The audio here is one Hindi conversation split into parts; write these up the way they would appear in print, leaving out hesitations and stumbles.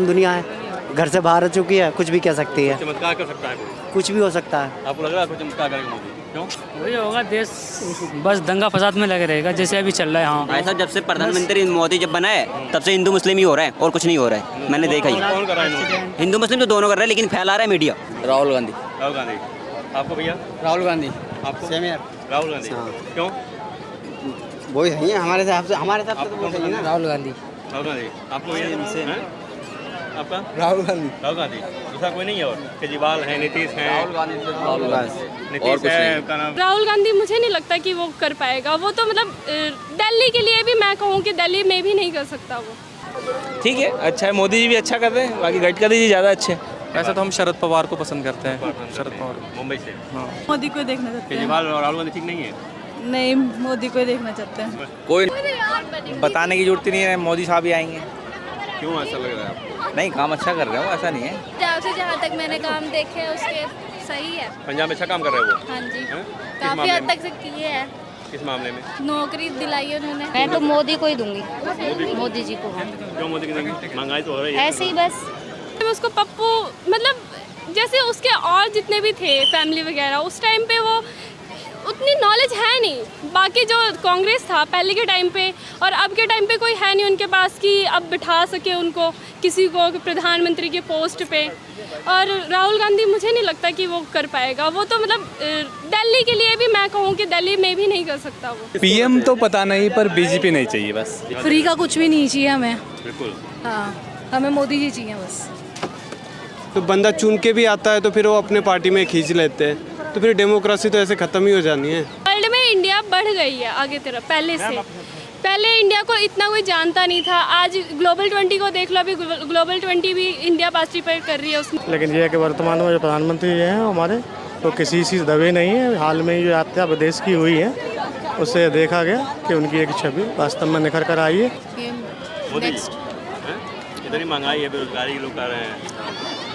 दुनिया है, घर से बाहर हो चुकी है, कुछ भी कह सकती है, चमत्कार कर सकता है कोई? कुछ भी हो सकता है। आपको लग रहा है कोई चमत्कार करेगा मोदी? क्यों? वही होगा, देश बस दंगा फसाद में लगे रहेगा जैसे अभी चल रहा है। हाँ, भाई साहब, जब से प्रधानमंत्री मोदी जब बना है तब से हिंदू मुस्लिम ही हो रहा है और कुछ नहीं हो रहा है। मैंने देखा ही, कौन कर रहा है? हिंदू मुस्लिम तो दोनों कर रहे हैं, लेकिन फैला रहा है मीडिया। राहुल गांधी। राहुल गांधी। आपको भैया? राहुल गांधी। आपको? सेम यार, राहुल गांधी। क्यों? वही है हमारे हिसाब से, तो वो सही है ना। राहुल गांधी। राहुल गांधी। आपको भैया? हैं? आपका? राहुल गांधी। राहुल गांधी। दूसरा कोई नहीं है? और केजरीवाल है, नीतीश है, राहुल गांधी। नीतीश है, का नाम राहुल गांधी मुझे नहीं लगता कि वो कर पाएगा। वो तो मतलब दिल्ली के लिए भी मैं कहूँ कि दिल्ली में भी नहीं कर सकता वो। ठीक है, अच्छा है, मोदी जी भी अच्छा कर रहे हैं, बाकी गडकरी जी ज़्यादा अच्छे हैं। वैसे तो हम शरद पवार को पसंद करते हैं। शरद पवार मुंबई से। मोदी को देखना चाहते हैं। केजरीवाल और राहुल गांधी ठीक नहीं है? नहीं, मोदी को देखना चाहते हैं। कोई बताने की जरूरत ही नहीं है, मोदी साहब ही आएंगे। क्यों ऐसा लग रहा है आपको? नहीं, काम अच्छा कर रहे हो, ऐसा नहीं है। जहाँ तक मैंने काम देखे हैं उसके सही है। पंजाब में अच्छा काम कर रहे हैं वो? हाँ जी, हैं? किस काफी मामले हद में? तक से किए हैं। किस मामले में? नौकरी दिलाई है उन्होंने। मैं तो मोदी को ही दूंगी, मोदी जी को। क्यों मोदी की देंगे? महंगाई तो हो रही है। ऐसे ही बस। उसको पप्पू मतलब जैसे उसके और जितने भी थे फैमिली वगैरह, उस टाइम पे वो उतनी नॉलेज है नहीं। बाकी जो कांग्रेस था पहले के टाइम पे और अब के टाइम पे कोई है नहीं उनके पास कि अब बिठा सके उनको किसी को प्रधानमंत्री के पोस्ट पे। और राहुल गांधी मुझे नहीं लगता कि वो कर पाएगा। वो तो मतलब दिल्ली के लिए भी मैं कहूँ कि दिल्ली में भी नहीं कर सकता वो। पीएम तो पता नहीं, पर बीजेपी नहीं चाहिए बस। फ्री का कुछ भी नहीं चाहिए हमें। बिल्कुल। हाँ, हमें मोदी जी चाहिए बस। तो बंदा चुन के भी आता है तो फिर वो अपने पार्टी में खींच लेते हैं, तो फिर डेमोक्रेसी तो ऐसे ख़त्म ही हो जानी है। वर्ल्ड में इंडिया बढ़ गई है आगे तरफ पहले से। पहले इंडिया को इतना कोई जानता नहीं था। आज ग्लोबल 20 को देख लो, अभी ग्लोबल 20 भी इंडिया पार्टिसिपेट कर रही है उसमें। लेकिन ये है कि वर्तमान में जो प्रधानमंत्री हैं हमारे, तो किसी चीज़ दबे नहीं है। हाल में जो यात्रा विदेश की हुई है उससे देखा गया कि उनकी एक छवि वास्तव में निखर कर आई है। इतनी महंगाई है, बेरोजगारी लोग कर रहे हैं।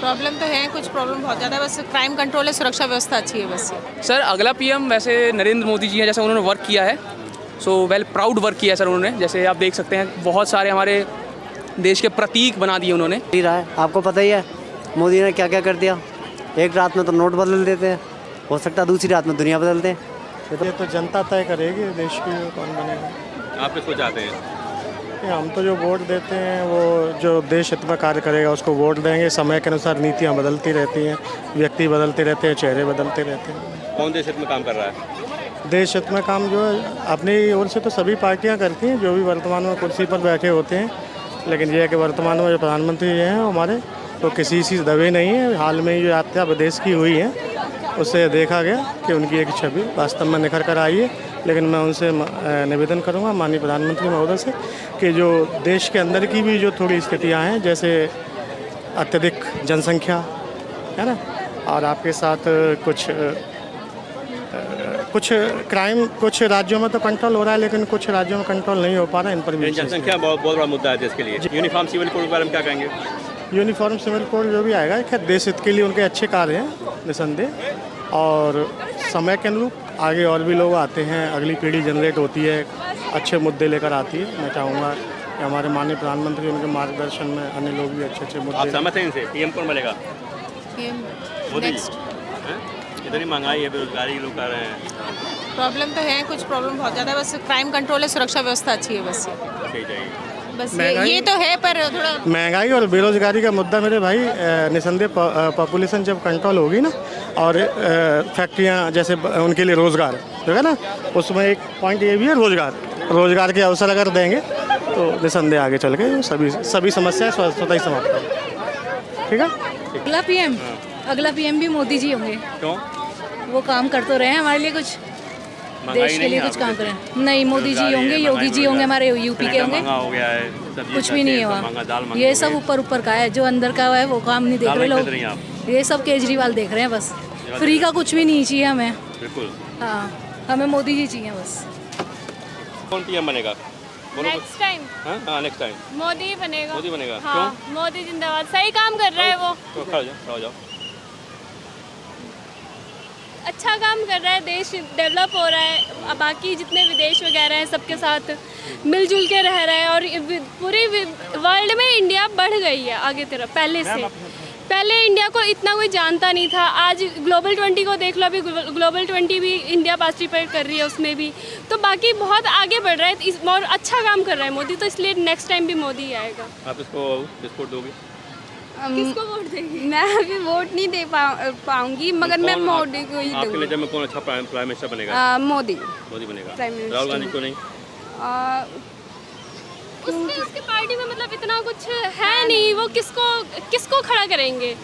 प्रॉब्लम तो है, कुछ प्रॉब्लम बहुत ज़्यादा है, बस क्राइम कंट्रोल है, सुरक्षा व्यवस्था अच्छी है बस। सर, अगला पीएम वैसे नरेंद्र मोदी जी हैं, जैसे उन्होंने वर्क किया है, सो वेल प्राउड वर्क किया है सर उन्होंने। जैसे आप देख सकते हैं, बहुत सारे हमारे देश के प्रतीक बना दिए उन्होंने। रहा है, आपको पता ही है मोदी ने क्या क्या कर दिया। एक रात में तो नोट बदल देते हैं, हो सकता है दूसरी रात में दुनिया बदलते हैं। ये तो जनता तय करेगी देश की कौन बनेगा। आप किसको चाहते हैं? हम तो जो वोट देते हैं वो जो देश हित में कार्य करेगा उसको वोट देंगे। समय के अनुसार नीतियाँ बदलती रहती हैं, व्यक्ति बदलते रहते हैं, चेहरे बदलते रहते हैं। कौन देश हित में काम कर रहा है? देश हित में काम जो है अपनी ओर से तो सभी पार्टियां करती हैं जो भी वर्तमान में कुर्सी पर बैठे होते हैं। लेकिन यह है कि वर्तमान में जो प्रधानमंत्री हैं हमारे, तो किसी चीज़ दबे नहीं है। हाल में जो यात्रा विदेश की हुई है उससे देखा गया कि उनकी एक छवि वास्तव में निखर कर आई है। लेकिन मैं उनसे निवेदन करूंगा माननीय प्रधानमंत्री महोदय से कि जो देश के अंदर की भी जो थोड़ी स्थितियां हैं, जैसे अत्यधिक जनसंख्या है ना, और आपके साथ कुछ क्राइम कुछ राज्यों में तो कंट्रोल हो रहा है लेकिन कुछ राज्यों में कंट्रोल नहीं हो पा रहा है। इन पर भी जनसंख्या बहुत बड़ा मुद्दा है देश के लिए। यूनिफॉर्म सिविल कोड के बारे में क्या कहेंगे? यूनिफॉर्म सिविल कोड जो भी आएगा, खैर देश हित के लिए उनके अच्छे कार्य हैं निसंदेह। और समय के अनुरूप आगे और भी लोग आते हैं, अगली पीढ़ी जनरेट होती है, अच्छे मुद्दे लेकर आती है। मैं चाहूँगा कि हमारे माननीय प्रधानमंत्री उनके मार्गदर्शन में अन्य लोग भी अच्छे मुद्दे। आप सहमत हैं इनसे? पीएम कौन बनेगा? मोदी। इतनी महंगाई है, बेरोजगारी लोग कर रहे हैं। प्रॉब्लम तो है, कुछ प्रॉब्लम बहुत ज़्यादा है, बस क्राइम कंट्रोल है, सुरक्षा व्यवस्था अच्छी है बस। बस ये तो है, पर थोड़ा महंगाई और बेरोजगारी का मुद्दा मेरे भाई, निसंदेह पॉपुलेशन जब कंट्रोल होगी ना, और फैक्ट्रियाँ जैसे उनके लिए रोज़गार जो है ना, उसमें एक पॉइंट ये भी है रोज़गार के अवसर अगर देंगे तो निसंदेह आगे चल के सभी समस्याएं स्वतः ही समाप्त होंगी। ठीक है। अगला पीएम भी मोदी जी होंगे। क्यों? वो काम कर तो रहे हैं हमारे लिए, कुछ देश के लिए कुछ काम करें। नहीं, मोदी जी होंगे, योगी जी होंगे, हमारे यूपी के होंगे। हो गया है, कुछ भी नहीं हुआ। ये सब ऊपर का है, जो अंदर का है वो काम नहीं देख रहे लोग। ये सब केजरीवाल देख रहे हैं बस। फ्री का कुछ भी नहीं चाहिए हमें। बिल्कुल। हाँ, हमें मोदी जी चाहिए बस। कौन पीएम बनेगा? Next time. हाँ, नेक्स्ट टाइम मोदी बनेगा। मोदी बनेगा। हाँ, मोदी जिंदाबाद। सही काम कर रहा है वो। तो खड़ा हो जाओ। अच्छा काम कर रहा है, देश डेवलप हो रहा है, अब बाकी जितने विदेश वगैरह हैं सबके साथ मिलजुल के रह रहा है और पूरे वर्ल्ड में इंडिया बढ़ गई है आगे तरफ पहले से। पहले इंडिया को इतना कोई जानता नहीं था, आज ग्लोबल 20 को देख लो, अभी ग्लोबल 20 भी इंडिया पार्टिसिपेट कर रही है उसमें भी, तो बाकी बहुत आगे बढ़ रहा है और अच्छा काम कर रहा है मोदी, तो इसलिए नेक्स्ट टाइम भी मोदी ही आएगा। आप इसको सपोर्ट दोगे? किसको वोट देंगे? मैं अभी वोट नहीं दे पाऊंगी मगर मैं मोदी को ही आपके नज़र में कौन अच्छा प्राइम मिनिस्टर बनेगा? मोदी बनेगा। Prime minister. राहुल गांधी को नहीं? उसके पार्टी में मतलब इतना कुछ है नहीं, वो किसको खड़ा करेंगे?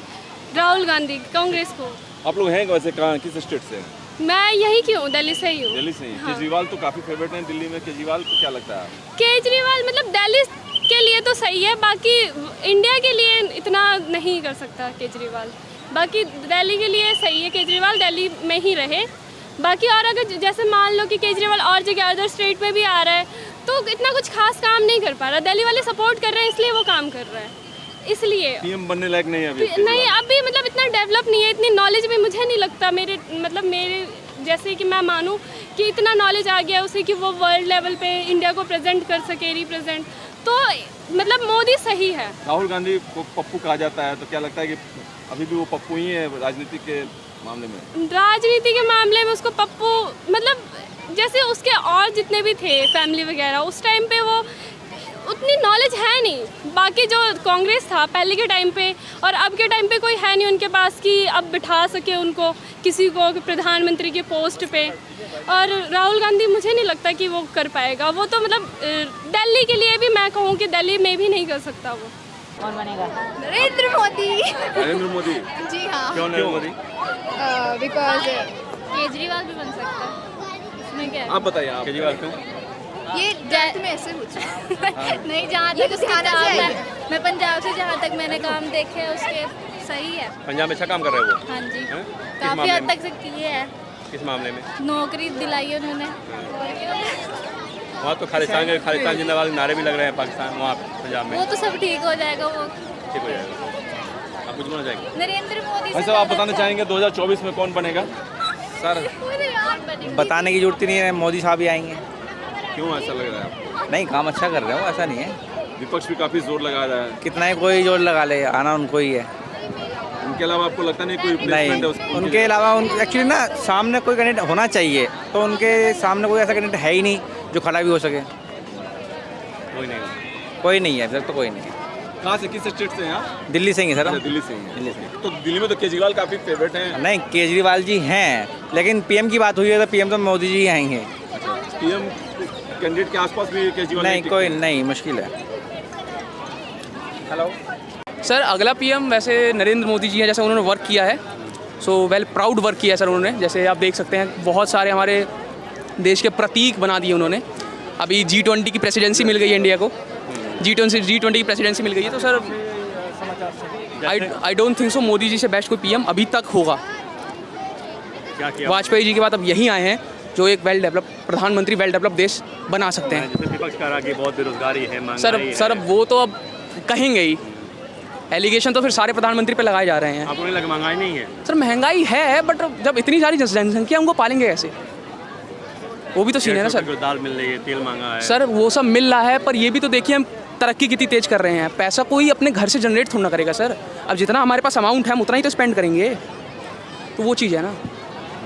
राहुल गांधी, कांग्रेस को। आप लोग हैं वैसे कहाँ, किस स्टेट से? मैं यहीं की हूँ, दिल्ली से ही हूँ। दिल्ली से ही। हाँ। केजरीवाल तो काफ़ी फेवरेट हैं दिल्ली में, केजरीवाल को क्या लगता है? केजरीवाल मतलब दिल्ली के लिए तो सही है, बाकी इंडिया के लिए इतना नहीं कर सकता केजरीवाल। बाकी दिल्ली के लिए सही है, केजरीवाल दिल्ली में ही रहे। बाकी और अगर जैसे मान लो कि केजरीवाल और जगह अदर स्टेट में भी आ रहा है तो इतना कुछ खास काम नहीं कर पा रहा, दिल्ली वाले सपोर्ट कर रहे हैं इसलिए वो काम कर रहा है, इसलिए पीएम बनने लायक नहीं है अभी? नहीं, अभी मतलब इतना डेवलप नहीं है, इतनी नॉलेज भी मुझे नहीं लगता मेरे जैसे कि मैं मानूँ कि इतना नॉलेज आ गया उसे कि वो वर्ल्ड लेवल पे इंडिया को प्रेजेंट कर सके, रिप्रेजेंट, तो मतलब मोदी सही है। राहुल गांधी को पप्पू कहा जाता है, तो क्या लगता है कि अभी भी वो पप्पू ही है राजनीति के मामले में? राजनीति के मामले में उसको पप्पू मतलब जैसे उसके और जितने भी थे फैमिली वगैरह, उस टाइम पे वो उतनी नॉलेज है नहीं, बाकी जो कांग्रेस था पहले के टाइम पे और अब के टाइम पे कोई है नहीं उनके पास कि अब बिठा सके उनको किसी को प्रधानमंत्री के पोस्ट पे। और राहुल गांधी मुझे नहीं लगता कि वो कर पाएगा, वो तो मतलब दिल्ली के लिए भी मैं कहूँ कि दिल्ली में भी नहीं कर सकता वो। कौन बनेगा? नरेंद्र मोदी। नरेंद्र मोदी? जी हाँ। क्यों नरेंद्र मोदी? बिकॉज केजरीवाल भी बन सकता है, इसमें क्या है? आप बताइए, आप केजरीवाल क्यों? ये में ऐसे नहीं, जहाँ तक मैं पंजाब से जहाँ तक मैंने काम देखे हैं उसके सही है। पंजाब में अच्छा काम कर रहे हो वो? हाँ जी, काफ़ी हद तक से किए हैं। किस मामले में? नौकरी दिलाई है उन्होंने। वहाँ तो खालिस्तान जिंदाबाद नारे भी लग रहे हैं पाकिस्तान, वहाँ पंजाब में। वो तो सब ठीक हो जाएगा, वो ठीक हो जाएगा। आप कुछ बोलना चाहेंगे? नरेंद्र मोदी। वैसे आप बताना चाहेंगे 2024 में कौन बनेगा? सर बताने की जरूरत नहीं है, मोदी साहब ही आएंगे। क्यों ऐसा लग रहा है आपको? नहीं, काम अच्छा कर रहे हो, ऐसा नहीं है। विपक्ष भी काफ़ी जोर लगा रहा है। कितना ही कोई जोर लगा ले, आना उनको ही है। उनके अलावा आपको लगता नहीं कोई नहीं, उनके अलावा एक्चुअली ना सामने कोई कैंडिडेट होना चाहिए, तो उनके सामने कोई ऐसा कैंडिडेट है ही नहीं जो खड़ा भी हो सके। कोई नहीं है, अभी तक तो कोई नहीं है। कहाँ से, किस स्टेट से हैं आप? दिल्ली से ही है सर। दिल्ली से ही हैं। तो दिल्ली में तो केजरीवाल काफ़ी फेवरेट हैं। नहीं, केजरीवाल जी हैं, लेकिन पीएम की बात हुई है तो पीएम तो मोदी जी आएंगे। पीएम कैंडिडेट के आसपास भी केजरीवाल नहीं, कोई नहीं, मुश्किल है। हेलो सर, अगला पीएम वैसे नरेंद्र मोदी जी हैं, जैसे उन्होंने वर्क किया है, सो वेल प्राउड वर्क किया है सर उन्होंने। जैसे आप देख सकते हैं बहुत सारे हमारे देश के प्रतीक बना दिए उन्होंने। अभी G20 की प्रेसिडेंसी मिल गई है इंडिया को, G20 की प्रेसिडेंसी मिल गई है, तो sir I don't think so Modi ji से बेस्ट कोई पीएम अभी तक होगा। वाजपेयी जी के बाद अब यही आए हैं जो एक वेल डेवलप प्रधानमंत्री, वेल डेवलप देश बना सकते हैं। जैसे विपक्ष कह रहा कि बहुत बेरोजगारी है, महंगाई सर वो तो अब कहेंगे ही, एलिगेशन तो फिर सारे प्रधानमंत्री पे लगाए जा रहे हैं। आपको नहीं लगा महंगाई नहीं है? सर महंगाई है, बट जब इतनी सारी जनसंख्या उनको पालेंगे कैसे, वो भी तो सीन है ना सर। दाल मिल रही है, तेल महंगा है सर, वो सब मिल रहा है, पर ये भी तो देखिए हम तरक्की कितनी तेज कर रहे हैं। पैसा कोई अपने घर से जनरेट थोड़ा ना करेगा सर, अब जितना हमारे पास अमाउंट है हम उतना ही तो स्पेंड करेंगे, तो वो चीज़ है ना।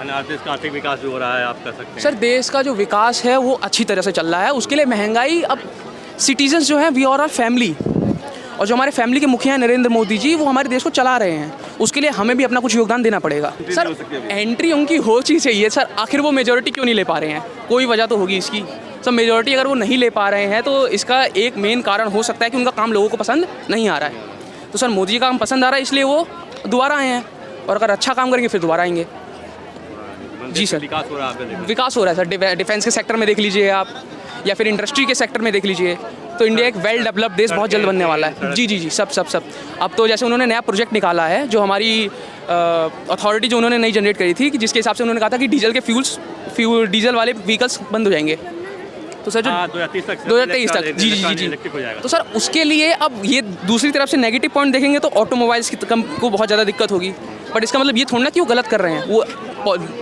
देश का आर्थिक विकास भी हो रहा है, आप कह सकते हैं। सर देश का जो विकास है वो अच्छी तरह से चल रहा है, उसके लिए महंगाई, अब सिटीजन्स जो हैं वी आर फैमिली, और जो हमारे फैमिली के मुखिया हैं नरेंद्र मोदी जी, वो हमारे देश को चला रहे हैं, उसके लिए हमें भी अपना कुछ योगदान देना पड़ेगा। सर एंट्री उनकी हो चाहिए सर, आखिर वो मेजोरिटी क्यों नहीं ले पा रहे हैं? कोई वजह तो होगी इसकी सर। मेजोरिटी अगर वो नहीं ले पा रहे हैं तो इसका एक मेन कारण हो सकता है कि उनका काम लोगों को पसंद नहीं आ रहा है। तो सर मोदी जी का काम पसंद आ रहा है, इसलिए वो दोबारा आए हैं, और अगर अच्छा काम करेंगे फिर दोबारा आएंगे। जी सर, विकास हो रहा है, विकास हो रहा है सर। डिफेंस के सेक्टर में देख लीजिए आप, या फिर इंडस्ट्री के सेक्टर में देख लीजिए, तो इंडिया एक वेल डेवलप्ड देश बहुत जल्द बनने वाला है। जी जी जी, सब सब सब। अब तो जैसे उन्होंने नया प्रोजेक्ट निकाला है, जो हमारी अथॉरिटी जो उन्होंने नई जनरेट करी थी, कि जिसके हिसाब से उन्होंने कहा था कि डीजल के डीजल वाले व्हीकल्स बंद हो जाएंगे, तो सर जो 2023 तक जी जी जी, तो सर उसके लिए अब ये दूसरी तरफ से नेगेटिव पॉइंट देखेंगे तो ऑटोमोबाइल्स को बहुत ज़्यादा दिक्कत होगी, बट इसका मतलब ये थोड़ा ना कि वो गलत कर रहे हैं, वो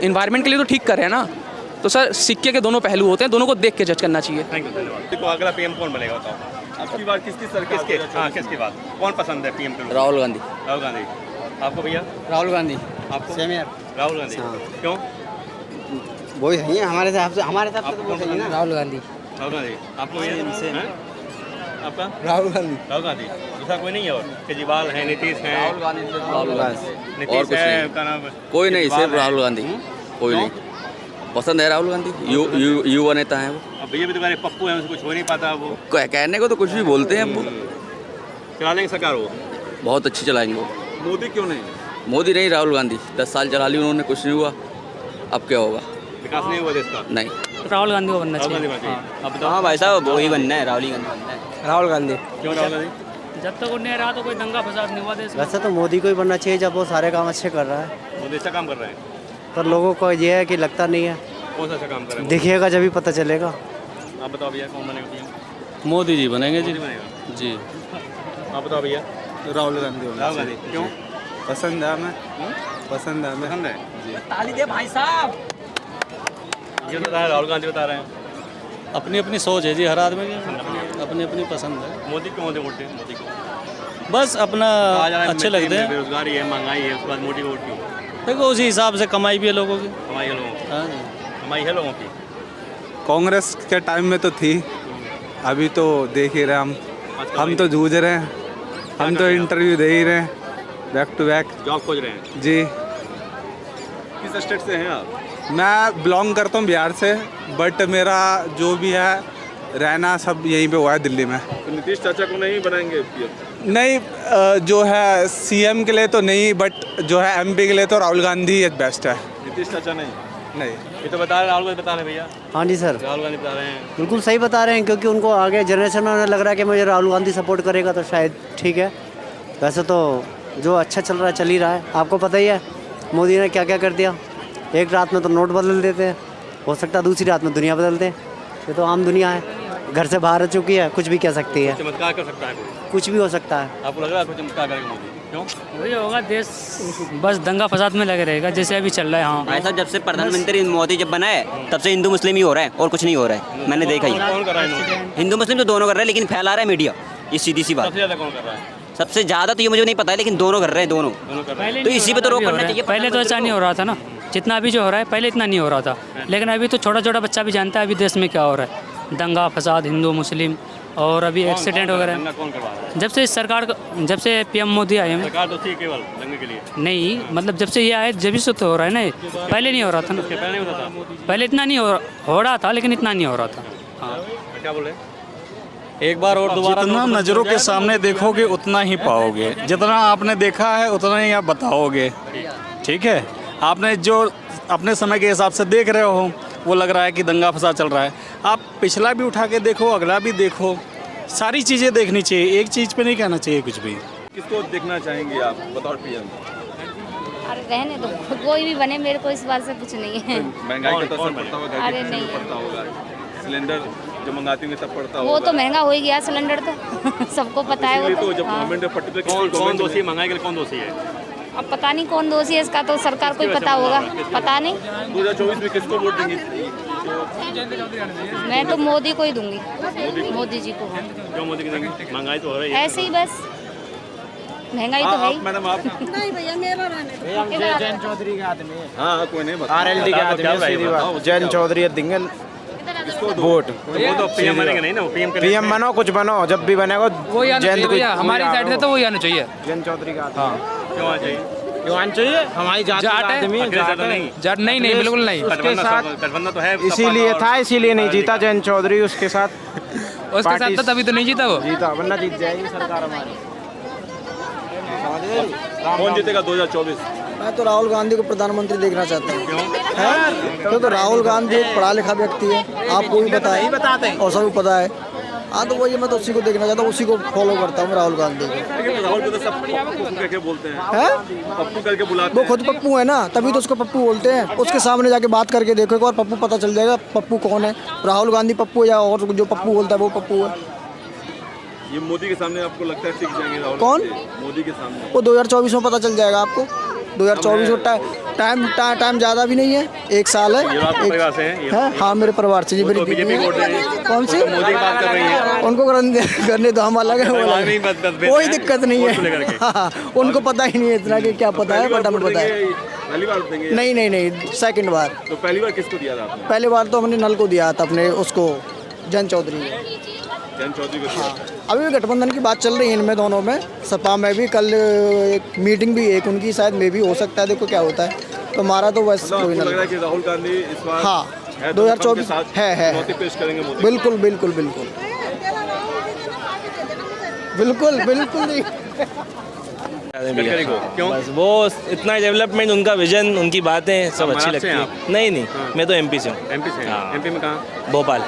इन्वायरमेंट के लिए तो ठीक कर रहे हैं ना। तो सर सिक्के के दोनों पहलू होते हैं, दोनों को देख के जज करना चाहिए। थैंक यू, धन्यवाद। देखो अगला पीएम कौन बनेगा बताओ? आपकी बार किसकी बात कौन पसंद है पीएम के? राहुल गांधी। राहुल गांधी। आपको भैया? राहुल गांधी। आपको? सेम यार, राहुल गांधी। क्यों? वही है हमारे हिसाब से, तो वो सही है ना, राहुल गांधी। राहुल गांधी। आपको भैया? आपका? राहुल गांधी। राहुल गांधी। दूसरा कोई नहीं है और? केजरीवाल है, नीतीश है, राहुल गांधी। नीतीश है, का नाम कोई नहीं, सिर्फ राहुल गांधी। कोई नहीं पसंद है राहुल गांधी, युवा नेता है वो। अब भैया भी तो कह रहे पप्पू है, उनसे कुछ हो नहीं पाता वो। कहने को तो कुछ भी बोलते हैं वो। चला लेंगे सरकार वो? बहुत अच्छी चलाएंगे वो। मोदी क्यों नहीं? मोदी नहीं, राहुल गांधी। 10 साल चला ली उन्होंने, कुछ नहीं हुआ। अब क्या होगा? विकास नहीं हुआ देश का? नहीं। राहुल गांधी को बनना राहुल गांधी चाहिए। बनना चाहिए। अब बताओ। हाँ भाई साहब, वही बनना है, राहुल गांधी बनना है। राहुल गांधी। क्यों राहुल गांधी? जब तक वो नहीं रहा तो कोई दंगा फसाद नहीं हुआ देश में। वैसे तो मोदी को ही बनना चाहिए, जब वो सारे काम अच्छे कर रहा है। मोदी अच्छा काम कर रहे हैं, पर लोगों को ये है कि लगता नहीं है। कौन सा अच्छा काम कर रहे हैं? देखिएगा जब भी पता चलेगा। आप बताओ भैया कौन बनेगा पीएम? मोदी जी बनेंगे जी। मोदी बनेगा जी। आप बताओ भैया? राहुल गांधी। राहुल गांधी। क्यों पसंद है हमें, पसंद है हमें। पसंद है? ताली दे भाई साहब। ये बता रहे राहुल गांधी बता रहे हैं। अपनी अपनी सोच है जी, हर आदमी की अपनी अपनी पसंद है। मोदी क्यों वोट हैं? मोदी को बस अपना अच्छे लगते हैं। बेरोजगारी है, महंगाई है, उसके बाद मोदी को वोट क्यों? देखो उसी हिसाब से कमाई भी है लोगों की। कमाई है लोगों की। हाँ जी, कमाई है लोगों की। कांग्रेस के टाइम में तो थी, अभी तो देख ही रहे हम तो जूझ रहे हैं, हम तो इंटरव्यू दे ही रहे हैं बैक टू बैक। जॉब खोज रहे हैं जी। किस स्टेट से हैं आप? मैं बिलोंग करता हूँ बिहार से, बट मेरा जो भी है रहना सब यहीं पे हुआ है, दिल्ली में। तो नीतीश चाचा को नहीं बनाएंगे पीएम? नहीं, जो है सीएम के लिए तो नहीं, बट जो है एमपी के लिए तो राहुल गांधी बेस्ट है। नीतीश चाचा नहीं? नहीं। ये तो बता रहे, राहुल गांधी बता रहे भैया। हाँ जी सर, राहुल गांधी बता रहे हैं। बिल्कुल सही बता रहे हैं, क्योंकि उनको आगे जनरेशन में लग रहा है कि मुझे राहुल गांधी सपोर्ट करेगा तो शायद ठीक है। वैसे तो जो अच्छा चल रहा है चल ही रहा है। आपको पता ही है मोदी ने क्या क्या कर दिया। एक रात में तो नोट बदल देते हैं, हो सकता है दूसरी रात में दुनिया बदल दें। ये तो आम दुनिया है, घर से बाहर आ चुकी है, कुछ भी कह सकती है, चमत्कार कर सकता है कोई। कुछ भी हो सकता है। आपको लग रहा है कुछ चमत्कार करेगा मोदी? क्यों? वही होगा, देश बस दंगा फसाद में लगे रहेगा जैसे अभी चल रहा है। हाँ भाई साहब, जब से प्रधानमंत्री मोदी जब बना है तब से हिंदू मुस्लिम ही हो रहा है और कुछ नहीं हो रहा है। मैंने देखा ही। कौन कर रहा है? हिंदू मुस्लिम तो दोनों कर रहे हैं, लेकिन फैला रहा है मीडिया, ये सीधी सी बात। सबसे ज़्यादा कौन कर रहा है? सबसे ज्यादा तो ये मुझे नहीं पता है, लेकिन दोनों कर रहे हैं, दोनों। तो इसी पे तो रोक करना चाहिए। पहले तो ऐसा नहीं हो रहा था ना, जितना अभी जो हो रहा है, पहले इतना नहीं हो रहा था। लेकिन अभी तो छोटा छोटा बच्चा भी जानता है अभी देश में क्या हो रहा है। दंगा फसाद, हिंदू मुस्लिम, और अभी एक्सीडेंट वगैरह। कौन करवा रहा है? जब से सरकार, जब से पीएम मोदी आए हैं, सरकार तो थी केवल दंगे के लिए। नहीं मतलब जब से ये आए जब से तो हो रहा है ना, पहले नहीं हो रहा था ना। पहले नहीं होता था? पहले इतना नहीं हो रहा था, लेकिन इतना नहीं हो रहा था। हाँ क्या बोले? एक बार और दोबारा जितना नज़रों के सामने देखोगे उतना ही पाओगे, जितना आपने देखा है उतना ही आप बताओगे। ठीक है, आपने जो अपने समय के हिसाब से देख रहे हो वो लग रहा है कि दंगा फसाद चल रहा है। आप पिछला भी उठा के देखो, अगला भी देखो, सारी चीज़ें देखनी चाहिए, एक चीज़ पे नहीं कहना चाहिए कुछ भी। किसको देखना चाहेंगे आप बताओ पीएम? अरे रहने दो, कोई भी बने, मेरे को इस बात से कुछ नहीं है। महंगाई का तो असर पड़ता होगा, अरे नहीं पड़ता होगा, सिलेंडर जो मंगाती होंगे तब पड़ता होगा। वो तो महंगा हो ही गया सिलेंडर तो सबको पता है। वो तो जब हाँ। गवर्नमेंट ने पट्टी पे कौन दोषी है महंगाई के लिए? कौन दोषी है? अब पता नहीं कौन दोषी है, इसका तो सरकार को ही पता होगा। पता नहीं, 2024 में किसको वोट देंगे? मैं तो मोदी को ही दूंगी, मोदी जी को। हाँ। क्यों मोदी की देंगे? महंगाई तो हो रही है। ऐसे ही बस, महंगाई तो है ही। मैडम आप? नहीं भैया, मेरा रहने जैन चौधरी के आदमी है। हाँ कोई नहीं बता। RLD के आदमी है, सीधी बात। जैन चौधरी देंगे वोट। वो तो पीएम बनेंगे नहीं ना, वो पीएम बनो, कुछ बनो, जब भी बनेगा जैन हमारी साइड से तो वही आना चाहिए। जैन चौधरी का आदमी। क्यों आना चाहिए? क्यों आना चाहिए? हमारी जाट का आदमी है। जाट नहीं, नहीं बिल्कुल नहीं। उसके साथ गठबंधन तो है, इसीलिए था, इसीलिए नहीं जीता जैन चौधरी। उसके साथ तो तभी तो नहीं जीता वो। जीता, वरना जीत जाएगी सरकार हमारी। कौन जीतेगा 2024? मैं तो राहुल गांधी को प्रधानमंत्री देखना चाहता हूँ। क्यों? तो राहुल गांधी एक पढ़ा लिखा व्यक्ति है, आपको भी पता है और सभी पता है। हाँ तो वही, मैं तो उसी को देखना चाहता हूँ, उसी को फॉलो करता हूँ राहुल गांधी को। लेकिन राहुल को तो सब पप्पू करके बोलते हैं, पप्पू करके बुलाते वो खुद पप्पू है ना, तभी तो उसको पप्पू बोलते हैं। उसके सामने जाके बात करके देखो एक बार, पप्पू पता चल जाएगा पप्पू कौन है। राहुल गांधी पप्पू है या और जो पप्पू बोलता है वो पप्पू है। ये मोदी के सामने आपको लगता है टिक जाएंगे राहुल? कौन? मोदी के सामने। वो 2024 में पता चल जाएगा आपको, 2024 में टाइम ज़्यादा भी नहीं है, 1 साल है। ये आपके परिवार से हैं? है हाँ, मेरे परिवार से जी। मेरी बीजेपी वोट दे रही है। कौन सी? मोदी की बात कर रही है। उनको करने तो हम अलग है, वो अलग है। कोई दिक्कत नहीं है। हाँ, उनको पता ही नहीं है इतना कि क्या पता है, बट हमें पता है। पहली बार देंगे? नहीं, सेकंड बार। तो पहली बार किसको दिया था आपने? पहली बार तो हमने नल को दिया था, अपने उसको जन चौधरी को। हाँ, अभी भी गठबंधन की बात चल रही है इनमें दोनों में। सपा में भी कल एक मीटिंग भी एक उनकी शायद में भी हो सकता है, देखो क्या होता है। तो हमारा तो बस कोई लग रहा है कि राहुल गांधी इस बार हाँ 2024 है पेश करेंगे मोदी। बिल्कुल क्यों? बस वो इतना डेवलपमेंट, उनका विजन, उनकी बातें सब अच्छी लगती है। नहीं मैं तो एमपी से हूँ। एमपी से? एमपी में कहाँ? भोपाल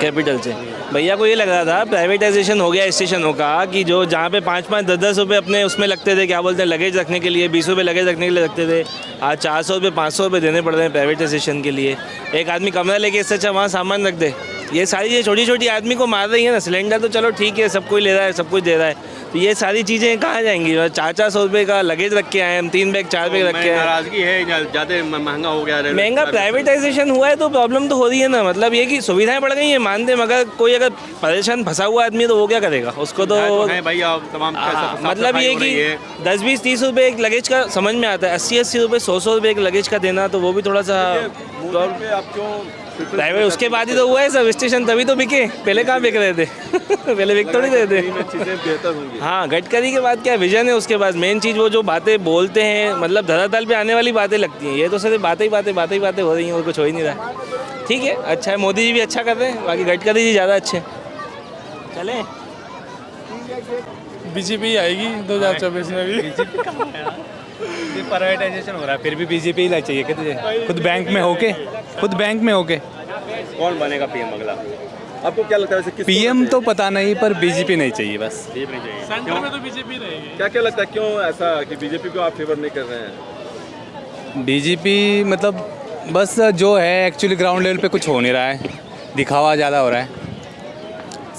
कैपिटल से। भैया को ये लग रहा था प्राइवेटाइजेशन हो गया स्टेशनों का, कि जो जहाँ पे 5-5, 10-10 रुपये अपने उसमें लगते थे, क्या बोलते हैं, लगेज रखने के लिए 20 रुपये लगेज रखने के लिए रखते थे, आज 400 रुपये 500 रुपये देने पड़ रहे हैं प्राइवेटाइजेशन के लिए। एक आदमी कमरा लेके इससे अच्छा वहाँ सामान रख दे। ये सारी ये छोटी छोटी आदमी को मार रही है ना। सिलेंडर तो चलो ठीक है, सब कोई ले रहा है, सब कुछ दे रहा है, तो ये सारी चीज़ें कहाँ जाएंगी? 400 रुपये का लगेज रख के आए हम, 3 बैग 4 बैग रख के आए। नाराजगी है, ज़्यादा महंगा हो गया। महंगा प्राइवेटाइजेशन हुआ है तो प्रॉब्लम तो हो रही है ना। मतलब ये कि सुविधाएं बढ़ गई हैं, मानते हैं, मगर कोई अगर परेशान फंसा हुआ आदमी है तो वो क्या करेगा? उसको तो भाई तमाम मतलब ये कि 10-20-30 रुपये एक लगेज का समझ में आता है, 80-80 रुपये 100-100 रुपये एक लगेज का देना, तो वो भी थोड़ा सा प्राइवेट। उसके बाद ही तो हुआ है सब स्टेशन, तभी तो बिके। पहले कहाँ बिक रहे थे? पहले बिक थोड़ी रहे थे। चीज़ें बेहतर होंगी। हाँ, गडकरी के बाद क्या विजन है, उसके बाद मेन चीज़ वो जो बातें बोलते हैं, मतलब धरातल पे आने वाली बातें लगती हैं। ये तो सिर्फ बातें ही बातें हो रही हैं और कुछ हो ही नहीं रहा। ठीक है, अच्छा है, मोदी जी भी अच्छा कर रहे हैं, बाकी गडकरी जी ज़्यादा अच्छे। चलें, बीजेपी आएगी 2024 में भी। प्राइवेटाइजेशन हो रहा है, फिर भी बीजेपी ही चाहिए क्या तुझे? खुद बैंक में होके कौन बनेगा पीएम अगला? आपको क्या लगता है? पीएम तो पता नहीं, पर बीजेपी नहीं चाहिए बस। बीजेपी नहीं चाहिए। सेंटर में तो बीजेपी रहेगी। क्या लगता है क्यों ऐसा कि बीजेपी को आप फेवर नहीं कर रहे हैं? बीजेपी मतलब बस जो है एक्चुअली ग्राउंड लेवल पे कुछ हो नहीं रहा है, दिखावा ज़्यादा हो रहा है।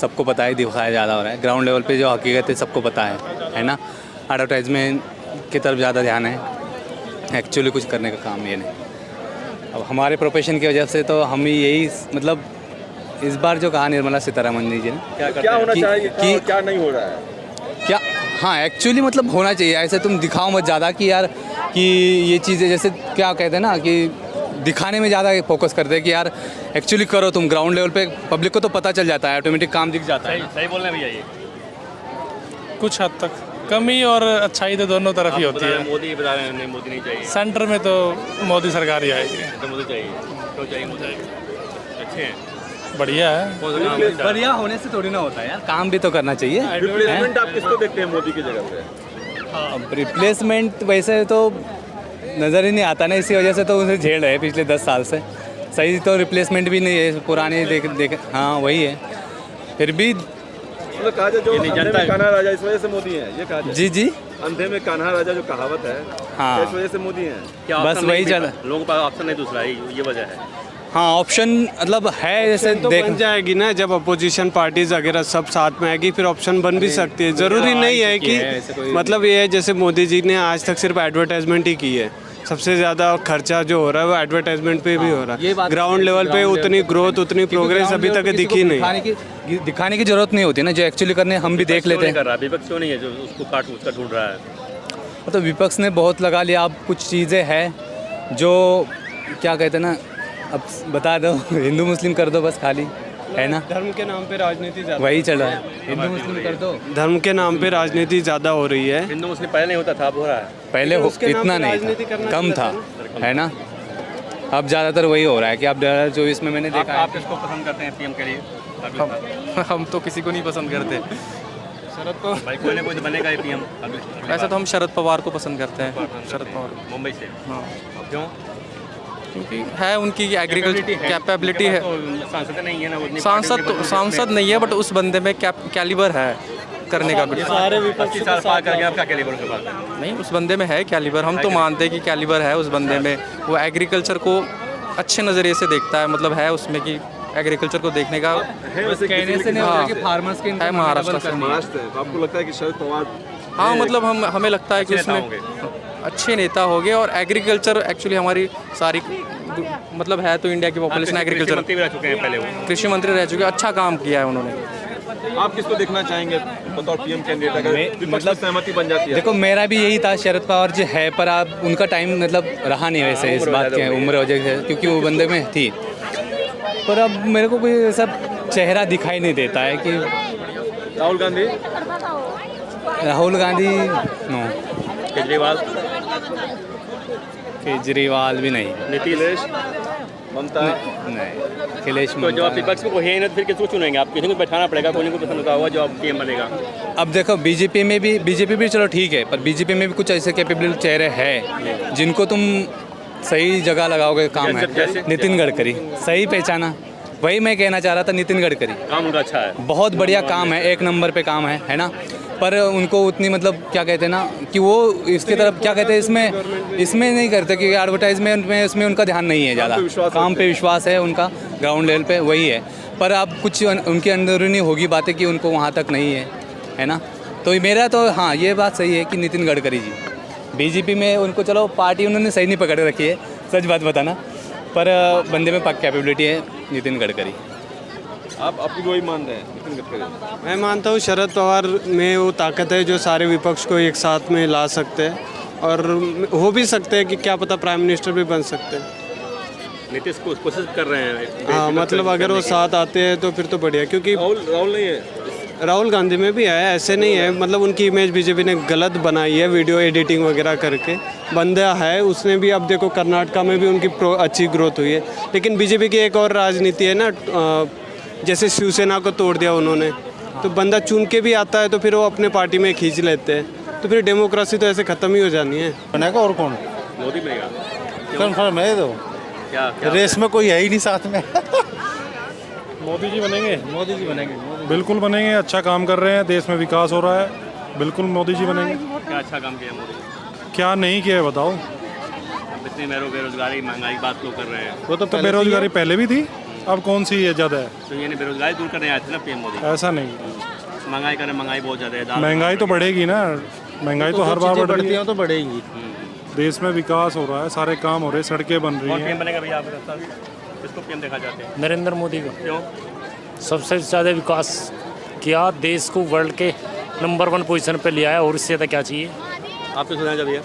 सबको पता है दिखाया ज़्यादा हो रहा है। ग्राउंड लेवल पे जो हकीकत है सबको पता है ना। एडवर्टाइजमेंट की तरफ ज़्यादा ध्यान है, एक्चुअली कुछ करने का काम ये नहीं। अब हमारे प्रोफेशन की वजह से तो हम ही यही, मतलब इस बार जो कहा निर्मला सीतारमण जी ने, क्या होना चाहिए कि क्या नहीं हो रहा है? क्या हाँ एक्चुअली मतलब होना चाहिए। ऐसे तुम दिखाओ मत ज़्यादा कि यार कि ये चीज़ें, जैसे क्या कहते हैं ना कि दिखाने में ज़्यादा फोकस करते हैं कि यार एक्चुअली करो तुम ग्राउंड लेवल पे। पब्लिक को तो पता चल जाता है, ऑटोमेटिक काम दिख जाता है। सही बोल रहे हैं भैया। ये कुछ हद तक कमी और अच्छाई तो दोनों तरफ ही होती है। मोदी बता रहे हैं नहीं, मोदी नहीं चाहिए। सेंटर में तो मोदी सरकार ही आएगी। तो मोदी चाहिए, क्यों चाहिए मोदी? अच्छे हैं, बढ़िया है। बढ़िया होने से थोड़ी ना होता है यार, काम भी तो करना चाहिए। रिप्लेसमेंट आप किसको देखते हैं मोदी की जगह पे? अब रिप्लेसमेंट वैसे तो नज़र ही नहीं आता ना, इसी वजह से तो उसे झेल रहे हैं पिछले 10 साल से। सही तो रिप्लेसमेंट भी नहीं है, पुराने देख हाँ वही है। फिर भी मतलब कहा जाए जो अंधे में कान्हा राजा इस वजह से मोदी है, ये कहा जाए। जी अंधे में कान्हा राजा जो कहावत है, हाँ इस वजह से मोदी है। क्या बस वही चल, लोगों के पास ऑप्शन नहीं दूसरा, ये वजह है। हाँ ऑप्शन मतलब है, जैसे तो बन जाएगी ना जब अपोजिशन पार्टीज वगैरह सब साथ में आएगी, फिर ऑप्शन बन भी सकती है। ज़रूरी नहीं है कि मतलब ये है जैसे मोदी जी ने आज तक सिर्फ एडवर्टाइजमेंट ही की है। सबसे ज़्यादा खर्चा जो हो रहा है वो एडवर्टाइजमेंट पे भी हो रहा है। ग्राउंड लेवल पे उतनी ग्रोथ, उतनी प्रोग्रेस अभी तक दिखी नहीं। दिखाने की जरूरत नहीं होती ना, जो एक्चुअली करने हम भी देख लेते हैं। विपक्ष क्यों नहीं है जो उसका ढूंढ रहा है? तो विपक्ष ने बहुत लगा लिया। अब कुछ चीज़ें हैं जो क्या कहते हैं ना, अब बता दो हिंदू मुस्लिम कर दो बस खाली, है ना। धर्म के नाम पे राजनीति ज़्यादा वही चल रहा है, हिंदू मुस्लिम कर दो। धर्म के नाम पे राजनीति ज़्यादा हो रही है। हिंदू मुस्लिम पहले नहीं होता था, अब हो रहा है। पहले इतना नहीं था, कम था, है ना। अब ज़्यादातर वही हो रहा है कि अब 2024 में मैंने देखा। आप किसको पसंद करते हैं पीएम के लिए? हम तो किसी को नहीं पसंद करते। शरद पवार भाई, कोई ना कोई तो बनेगा ही पीएम। वैसे तो हम शरद पवार को पसंद करते हैं। शरद पवार मुंबई से। हाँ, क्यों? क्योंकि है उनकी एग्रीकल्चर कैपेबिलिटी है। सांसद नहीं है ना, सांसद नहीं है, बट उस बंदे में कैलिबर है करने का कुछ। सारे विपक्षी साल पार कर गए, आपका कैलिबर के पास नहीं, उस बंदे में है कैलिबर। हम तो मानते हैं कि कैलिबर है उस बंदे में। वो एग्रीकल्चर को अच्छे नज़रिए से देखता है, मतलब है उसमें कि एग्रीकल्चर को देखने का कहने से नहीं होता कि फार्मर्स के महाराष्ट्र से। आपको लगता है कि शरद पवार? हाँ मतलब हमें लगता है कि उसमें अच्छे नेता हो गए और एग्रीकल्चर एक्चुअली हमारी सारी मतलब है तो इंडिया की पॉपुलेशन एग्रीकल्चर। मंत्री रह चुके हैं पहले वो, कृषि मंत्री रह चुके हैं, अच्छा काम किया है उन्होंने। आप किसको देखना चाहेंगे बतौर पीएम कैंडिडेट अगर मतलब सहमति बन जाती है? देखो मेरा भी यही था, शरद पवार जी है, पर आप उनका टाइम मतलब रहा नहीं वैसे इस बात के उम्र वजह से, क्योंकि वो बंदे में थी। पर अब मेरे को कोई ऐसा चेहरा दिखाई नहीं देता है कि राहुल गांधी नो, केजरीवाल भी नहीं, नीतीश ममता नहीं, अखिलेश तो जब आप विपक्ष में कोई है नहीं तो फिर किसको चुनेंगे आप? किसी को बैठाना पड़ेगा, कोई को पसंद होता होगा जो आप पीएम बनेगा। अब देखो बीजेपी भी चलो ठीक है, पर बीजेपी में भी कुछ ऐसे कैपेबल चेहरे हैं जिनको तुम सही जगह लगाओगे काम है। नितिन गडकरी सही पहचाना, वही मैं कहना चाह रहा था। नितिन गडकरी काम उनका अच्छा है, बहुत बढ़िया काम है, 1 नंबर पे काम है ना। पर उनको उतनी मतलब क्या कहते हैं ना कि वो इसके तरफ क्या कहते हैं इसमें नहीं करते, क्योंकि एडवर्टाइजमेंट में इसमें उनका ध्यान नहीं है ज़्यादा, काम पे विश्वास है उनका, ग्राउंड लेवल पे वही है। पर अब कुछ उनके अंदरूनी होगी बातें कि उनको वहाँ तक नहीं है ना। तो मेरा तो हाँ ये बात सही है कि नितिन गडकरी जी बीजेपी में उनको चलो पार्टी उन्होंने सही नहीं पकड़ रखी है, सच बात बताना, पर बंदे में पक्की कैपेबिलिटी है नितिन गडकरी। आप अपनी वही मान रहे हैं नितिन गडकरी? मैं मानता हूँ शरद पवार में वो ताकत है जो सारे विपक्ष को एक साथ में ला सकते हैं, और हो भी सकते हैं कि क्या पता प्राइम मिनिस्टर भी बन सकते हैं। नीतीश को कोशिश कर रहे हैं। हाँ मतलब अगर वो साथ आते हैं तो फिर तो बढ़िया, क्योंकि राहुल नहीं है, राहुल गांधी में भी है, ऐसे नहीं है। मतलब उनकी इमेज बीजेपी ने गलत बनाई है, वीडियो एडिटिंग वगैरह करके। बंदा है, उसने भी अब देखो कर्नाटका में भी उनकी अच्छी ग्रोथ हुई है। लेकिन बीजेपी की एक और राजनीति है ना, जैसे शिवसेना को तोड़ दिया उन्होंने, तो बंदा चुन के भी आता है तो फिर वो अपने पार्टी में खींच लेते हैं, तो फिर डेमोक्रेसी तो ऐसे ख़त्म ही हो जानी है। बनेगा और कौन? मोदी बनेगा कन्फर्म है। तो क्या रेस में कोई है ही नहीं साथ में। मोदी जी बनेंगे, मोदी जी बनेंगे, बिल्कुल बनेंगे। अच्छा काम कर रहे हैं, देश में विकास हो रहा है, बिल्कुल मोदी जी बनेंगे। क्या अच्छा काम किया मोदी? क्या नहीं किया है बताओ? इतनी बेरोजगारी महंगाई बात लोग कर रहे हैं। वो तो बेरोजगारी पहले भी थी, अब कौन सी है ज़्यादा है? तो ये बेरोजगारी दूर करने आए थे ना पीएम मोदी। ऐसा नहीं, महंगाई करें, महंगाई बहुत ज़्यादा है। महंगाई तो बढ़ेगी ना, महंगाई तो हर बार बढ़ती है, तो बढ़ेगी। देश में विकास हो रहा है, सारे काम हो रहे हैं, सड़कें बन रही हैं। पीएम बनेगा भैया आप? किसको पीएम देखा चाहते हैं? नरेंद्र मोदी को। क्यों? सबसे ज़्यादा विकास किया, देश को वर्ल्ड के नंबर 1 पोजीशन पे ले आया, और इससे ज़्यादा क्या चाहिए? आप तो सुना भैया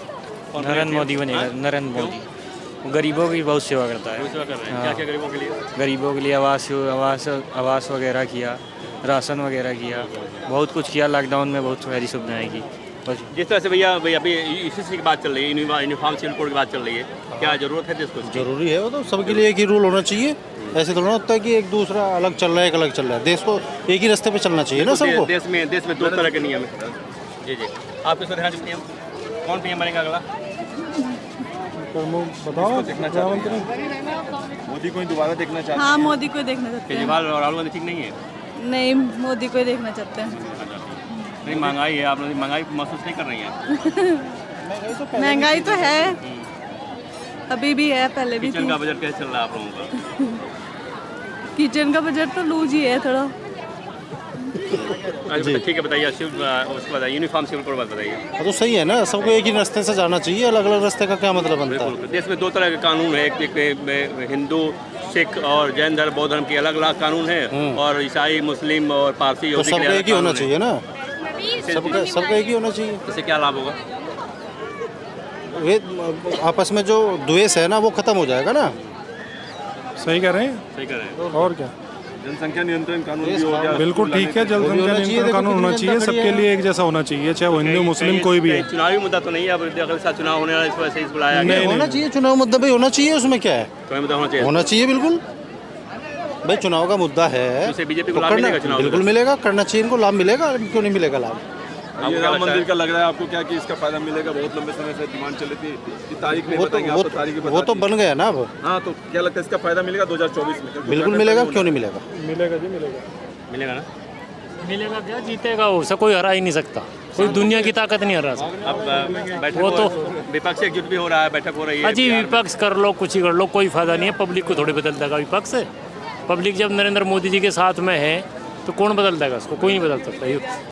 नरेंद्र मोदी बनेगा। नरेंद्र मोदी गरीबों की बहुत सेवा करता है। सेवा कर रहे हैं। क्या क्या गरीबों के लिए? गरीबों के लिए आवास वगैरह किया, राशन वगैरह किया, बहुत कुछ किया। लॉकडाउन में बहुत सारी सुविधाएँ की। बस जिस तरह से भैया अभी इसी की बात चल रही है, यूनिफॉर्म सिविल कोड की बात चल रही है, क्या जरूरत है देश को? जरूरी है, वो तो सबके लिए एक ही रूल होना चाहिए। ऐसे थोड़ा होता है कि एक दूसरा अलग चल रहा है, एक अलग चल रहा है। देश को एक ही रास्ते पे चलना चाहिए ना सबको। देश में 2 तरह के नियम है। जी जी, आप किसको देखना चाहते हैं? कौन पीएम बनेगा अगला? बताओ। मोदी को ही दोबारा देखना चाहते हैं? हाँ मोदी को देखना चाहते हैं। केजरीवाल और राहुल गांधी ठीक नहीं है? नहीं, मोदी को देखना चाहते हैं। नहीं, महंगाई है, आप लोग महंगाई महसूस नहीं कर रही हैं? महंगाई तो है, अभी भी है, पहले भी किचन का बजट कैसे चल रहा है आप लोगों का? किचन का बजट तो लूज ही है थोड़ा। ठीक है, बताइए। उसके बाद यूनिफॉर्म सिविल कोड बताइए। तो सही है ना, सबको एक ही रास्ते से जाना चाहिए, अलग अलग रास्ते का क्या मतलब बनता है? देश में 2 तरह के कानून है, एक हिंदू, सिख और जैन धर्म, बौद्ध धर्म के अलग अलग कानून है, और ईसाई, मुस्लिम और पारसी, तो सबका एक ही होना चाहिए ना, सबका एक ही होना चाहिए। इससे क्या लाभ होगा? वे आपस में जो द्वेष है ना वो खत्म हो जाएगा ना। सही कह रहे हैं, सही कह रहे हैं। और क्या? जनसंख्या नियंत्रण कानून भी हो गया। बिल्कुल ठीक है, जनसंख्या नियंत्रण कानून होना चाहिए, सबके लिए एक जैसा होना चाहिए, चाहे वो हिंदू मुस्लिम कोई भी है। चुनावी मुद्दा तो नहीं है, अब अगले साल चुनाव होने वाला, इस वजह से इस बुलाया गया। होना चाहिए, चुनाव मुद्दा भी होना चाहिए, उसमें क्या है? चुनावी मुद्दा होना चाहिए, होना चाहिए बिल्कुल। भाई चुनाव का मुद्दा है, बीजेपी को तो लाभ मिलेगा चुनाव? बिल्कुल मिलेगा, करना चाहिए, इनको लाभ मिलेगा, क्यों नहीं मिलेगा लाभ? ये राम मंदिर का लग रहा है आपको क्या कि इसका फायदा मिलेगा? बहुत लंबे समय से डिमांड चल रही थी कि तारीख नहीं बताएंगे, आप तो तारीख वो तो बन गया ना अब। हाँ, तो क्या लगता है इसका फायदा मिलेगा 2024 में? बिल्कुल मिलेगा, क्यों नहीं मिलेगा? मिलेगा जी, मिलेगा। मिलेगा ना? मिलेगा क्या, जीतेगा वो, उसे कोई हरा ही नहीं सकता, कोई दुनिया की ताकत नहीं हरा सकता। अब बैठक वो तो विपक्ष एकजुट भी हो रहा है, बैठक हो रही है। अजी विपक्ष कर लो, कुछ ही कर लो, कोई फायदा नहीं है। पब्लिक को थोड़ी बदल देगा विपक्ष। पब्लिक जब नरेंद्र मोदी जी के साथ में है तो कौन बदल देगा उसको? कोई नहीं बदल सकता।